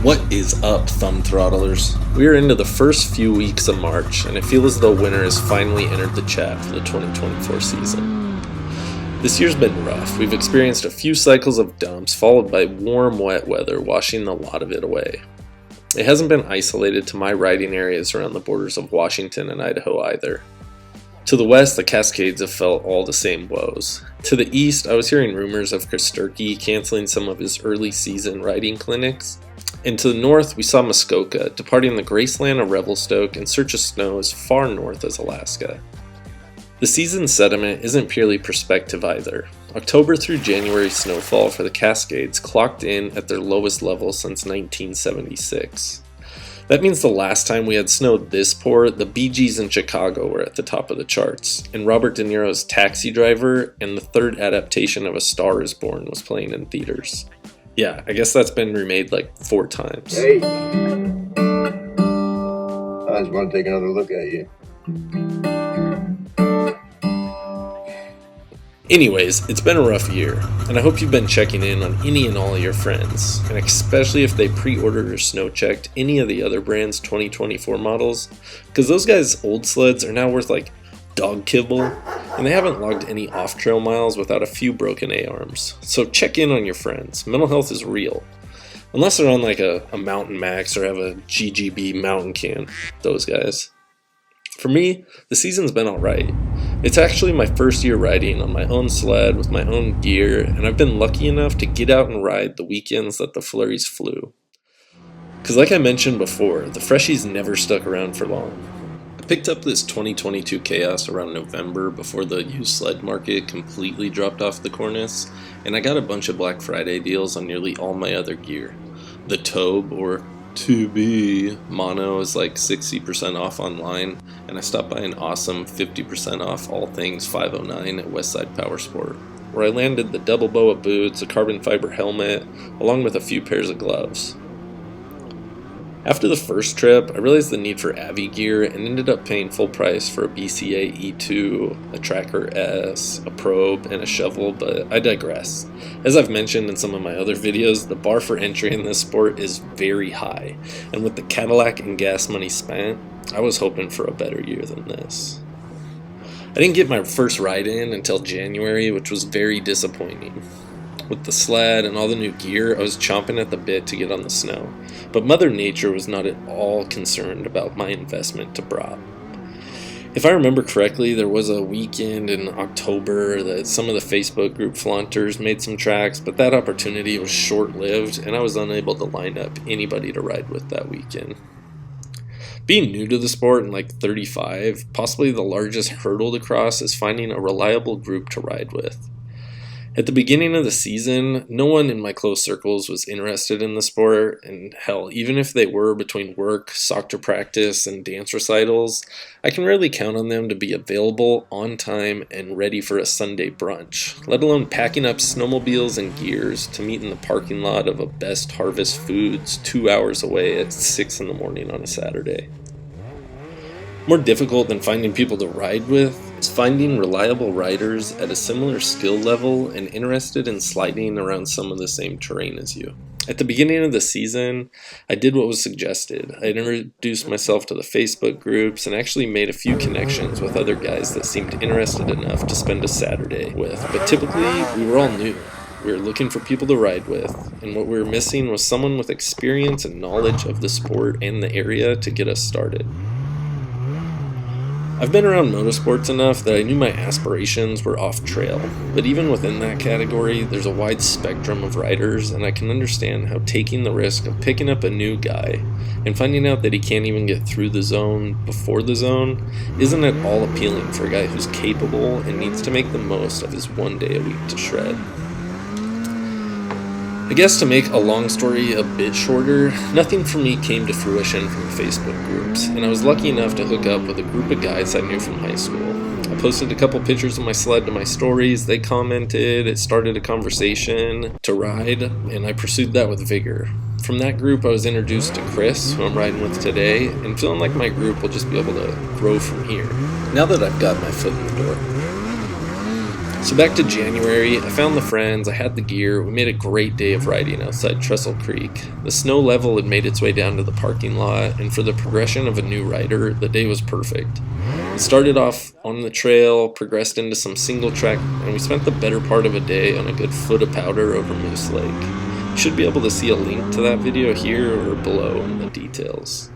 What is up, thumb throttlers? We are into the first few weeks of March, and I feel as though winter has finally entered the chat for the 2024 season. This year's been rough. We've experienced a few cycles of dumps, followed by warm, wet weather, washing a lot of it away. It hasn't been isolated to my riding areas around the borders of Washington and Idaho either. To the west, the Cascades have felt all the same woes. To the east, I was hearing rumors of Kosterky canceling some of his early season riding clinics. And to the north, we saw Muskoka departing the Graceland of Revelstoke in search of snow as far north as Alaska. The season's sediment isn't purely perspective either. October through January snowfall for the Cascades clocked in at their lowest level since 1976. That means the last time we had snow this poor, the Bee Gees in Chicago were at the top of the charts, and Robert De Niro's Taxi Driver and the third adaptation of A Star Is Born was playing in theaters. Yeah, I guess that's been remade like 4 times. Hey! I just want to take another look at you. Anyways, it's been a rough year, and I hope you've been checking in on any and all of your friends, and especially if they pre-ordered or snow-checked any of the other brands' 2024 models, because those guys' old sleds are now worth like dog kibble, and they haven't logged any off-trail miles without a few broken A-arms. So check in on your friends. Mental health is real. Unless they're on like a Mountain Max or have a GGB mountain can. Those guys. For me, the season's been alright. It's actually my first year riding on my own sled with my own gear, and I've been lucky enough to get out and ride the weekends that the flurries flew. Because like I mentioned before, the freshies never stuck around for long. I picked up this 2022 Chaos around November before the used sled market completely dropped off the cornice, and I got a bunch of Black Friday deals on nearly all my other gear. The Tobe, or To Be Mono, is like 60% off online, and I stopped by an awesome 50% off all things 509 at Westside Powersport, where I landed the double boa boots, a carbon fiber helmet, along with a few pairs of gloves. After the first trip, I realized the need for Avi gear and ended up paying full price for a BCA E2, a Tracker S, a probe, and a shovel, but I digress. As I've mentioned in some of my other videos, the bar for entry in this sport is very high, and with the Cadillac and gas money spent, I was hoping for a better year than this. I didn't get my first ride in until January, which was very disappointing. With the sled and all the new gear, I was chomping at the bit to get on the snow, but Mother Nature was not at all concerned about my investment to Brop. If I remember correctly, there was a weekend in October that some of the Facebook group flaunters made some tracks, but that opportunity was short-lived, and I was unable to line up anybody to ride with that weekend. Being new to the sport and like 35, possibly the largest hurdle to cross is finding a reliable group to ride with. At the beginning of the season, no one in my close circles was interested in the sport, and hell, even if they were between work, soccer practice, and dance recitals, I can rarely count on them to be available, on time, and ready for a Sunday brunch, let alone packing up snowmobiles and gears to meet in the parking lot of a Best Harvest Foods 2 hours away at 6 in the morning on a Saturday. More difficult than finding people to ride with is finding reliable riders at a similar skill level and interested in sliding around some of the same terrain as you. At the beginning of the season, I did what was suggested. I introduced myself to the Facebook groups and actually made a few connections with other guys that seemed interested enough to spend a Saturday with, but typically we were all new. We were looking for people to ride with, and what we were missing was someone with experience and knowledge of the sport and the area to get us started. I've been around motorsports enough that I knew my aspirations were off-trail, but even within that category, there's a wide spectrum of riders, and I can understand how taking the risk of picking up a new guy and finding out that he can't even get through the zone before the zone isn't at all appealing for a guy who's capable and needs to make the most of his 1 day a week to shred. I guess to make a long story a bit shorter, nothing for me came to fruition from Facebook groups, and I was lucky enough to hook up with a group of guys I knew from high school. I posted a couple pictures of my sled to my stories, they commented, it started a conversation to ride, and I pursued that with vigor. From that group I was introduced to Chris, who I'm riding with today, and feeling like my group will just be able to grow from here, now that I've got my foot in the door. So back to January, I found the friends, I had the gear, we made a great day of riding outside Trestle Creek. The snow level had made its way down to the parking lot, and for the progression of a new rider, the day was perfect. We started off on the trail, progressed into some single track, and we spent the better part of a day on a good foot of powder over Moose Lake. You should be able to see a link to that video here or below in the details.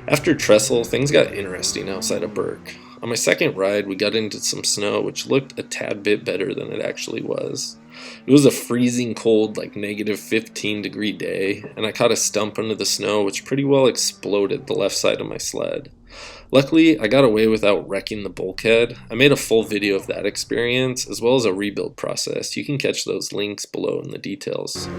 After Trestle, things got interesting outside of Burke. On my second ride, we got into some snow, which looked a tad bit better than it actually was. It was a freezing cold, like negative 15-degree day, and I caught a stump under the snow, which pretty well exploded the left side of my sled. Luckily, I got away without wrecking the bulkhead. I made a full video of that experience, as well as a rebuild process. You can catch those links below in the details.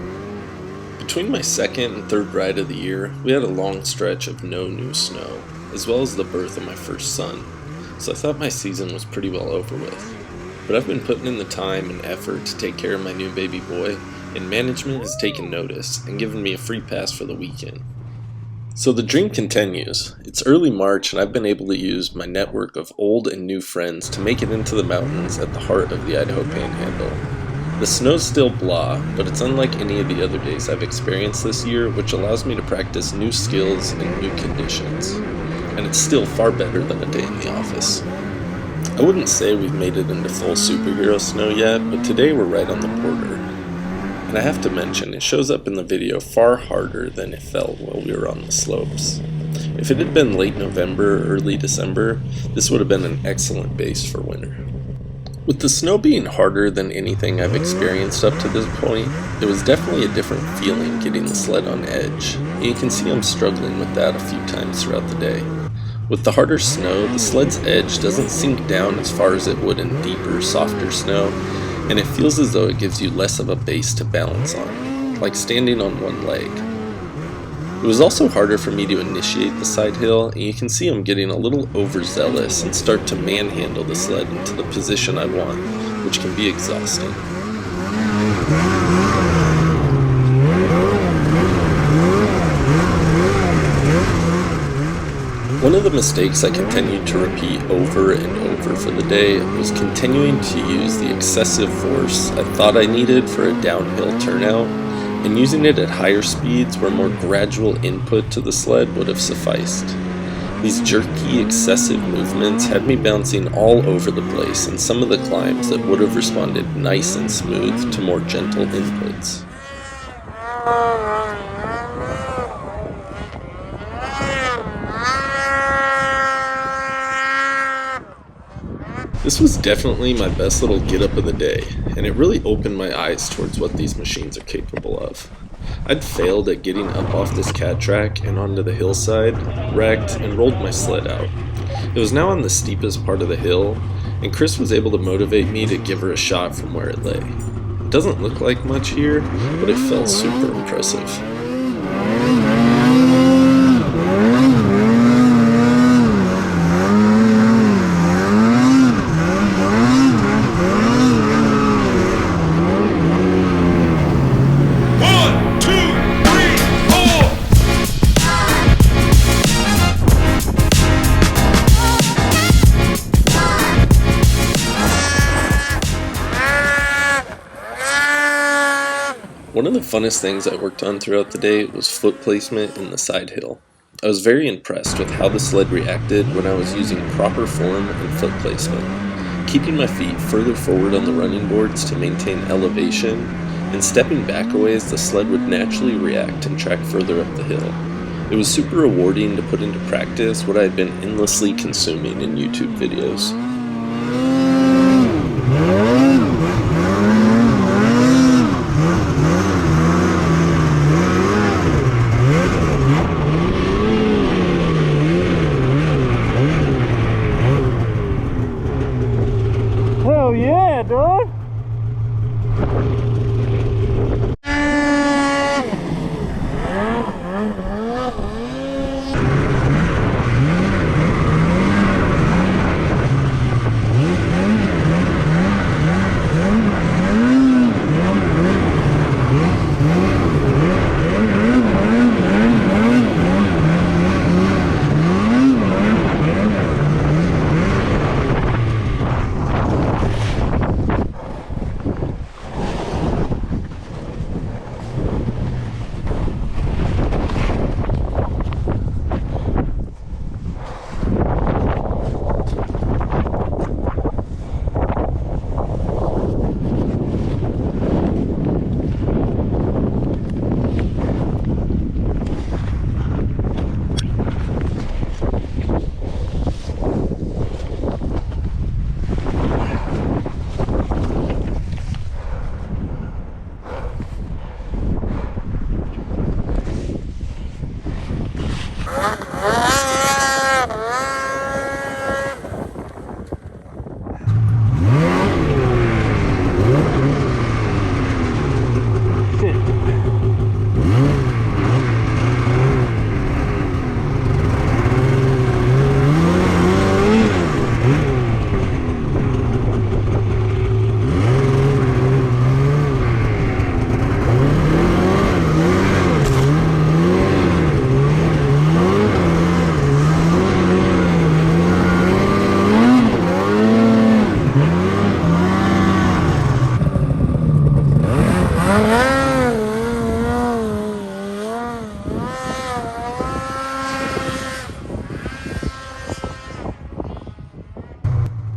Between my second and third ride of the year, we had a long stretch of no new snow, as well as the birth of my first son. So I thought my season was pretty well over with. But I've been putting in the time and effort to take care of my new baby boy, and management has taken notice and given me a free pass for the weekend. So the dream continues. It's early March and I've been able to use my network of old and new friends to make it into the mountains at the heart of the Idaho Panhandle. The snow's still blah, but it's unlike any of the other days I've experienced this year, which allows me to practice new skills in new conditions. And it's still far better than a day in the office. I wouldn't say we've made it into full superhero snow yet, but today we're right on the border. And I have to mention, it shows up in the video far harder than it felt while we were on the slopes. If it had been late November or early December, this would have been an excellent base for winter. With the snow being harder than anything I've experienced up to this point, it was definitely a different feeling getting the sled on edge. And you can see I'm struggling with that a few times throughout the day. With the harder snow, the sled's edge doesn't sink down as far as it would in deeper, softer snow, and it feels as though it gives you less of a base to balance on, like standing on one leg. It was also harder for me to initiate the side hill, and you can see I'm getting a little overzealous and start to manhandle the sled into the position I want, which can be exhausting. One of the mistakes I continued to repeat over and over for the day was continuing to use the excessive force I thought I needed for a downhill turnout, and using it at higher speeds where more gradual input to the sled would have sufficed. These jerky, excessive movements had me bouncing all over the place in some of the climbs that would have responded nice and smooth to more gentle inputs. This was definitely my best little get up of the day, and it really opened my eyes towards what these machines are capable of. I'd failed at getting up off this cat track and onto the hillside, wrecked, and rolled my sled out. It was now on the steepest part of the hill, and Chris was able to motivate me to give her a shot from where it lay. It doesn't look like much here, but it felt super impressive. One of the funnest things I worked on throughout the day was foot placement in the side hill. I was very impressed with how the sled reacted when I was using proper form and foot placement, keeping my feet further forward on the running boards to maintain elevation, and stepping back a ways the sled would naturally react and track further up the hill. It was super rewarding to put into practice what I had been endlessly consuming in YouTube videos. Hell yeah, dude!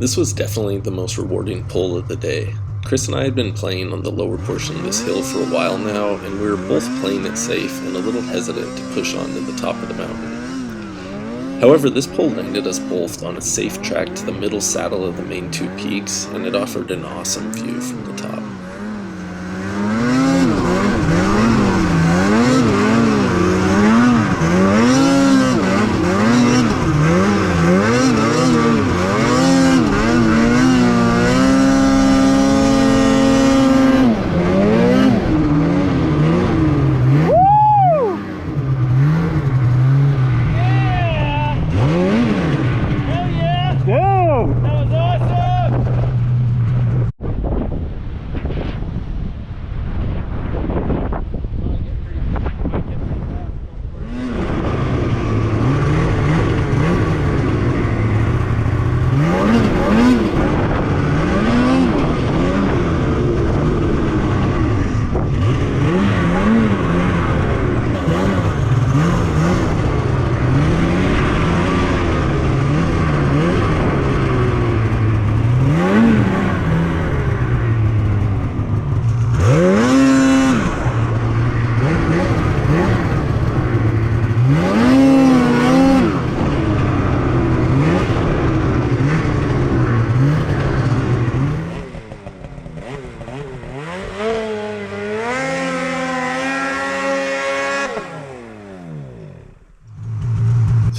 This was definitely the most rewarding pull of the day. Chris and I had been playing on the lower portion of this hill for a while now, and we were both playing it safe and a little hesitant to push on to the top of the mountain. However, this pull landed us both on a safe track to the middle saddle of the main two peaks, and it offered an awesome view from the top.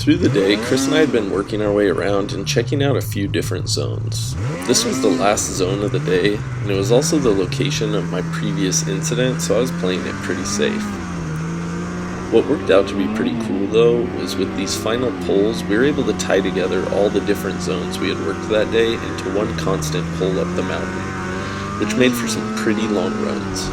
Through the day, Chris and I had been working our way around and checking out a few different zones. This was the last zone of the day, and it was also the location of my previous incident, so I was playing it pretty safe. What worked out to be pretty cool though was with these final pulls, we were able to tie together all the different zones we had worked that day into one constant pull up the mountain, which made for some pretty long runs.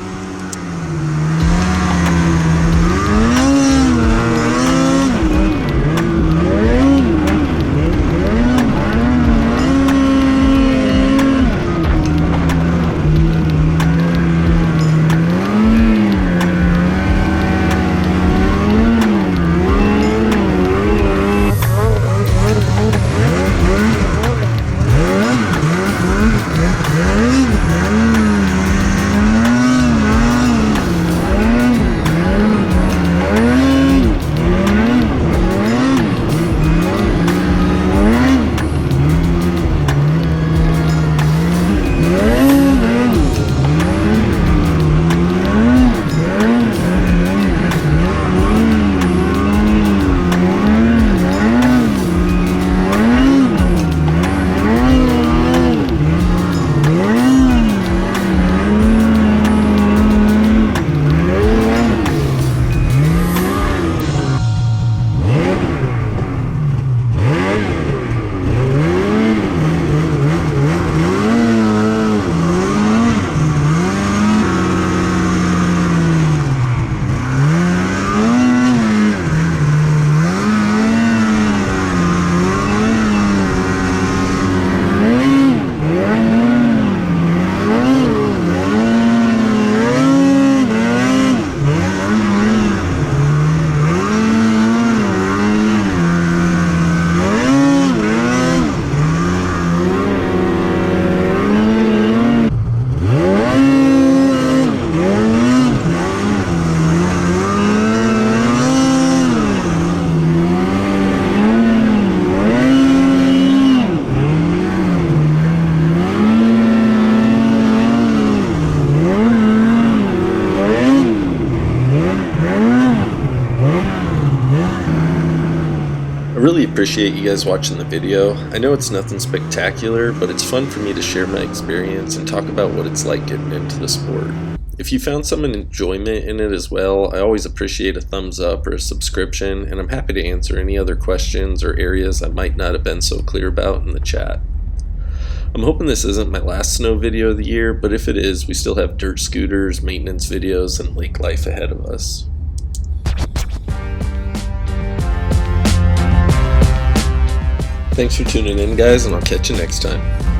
I really appreciate you guys watching the video. I know it's nothing spectacular, but it's fun for me to share my experience and talk about what it's like getting into the sport. If you found some enjoyment in it as well, I always appreciate a thumbs up or a subscription, and I'm happy to answer any other questions or areas I might not have been so clear about in the chat. I'm hoping this isn't my last snow video of the year, but if it is, we still have dirt scooters, maintenance videos, and lake life ahead of us. Thanks for tuning in, guys, and I'll catch you next time.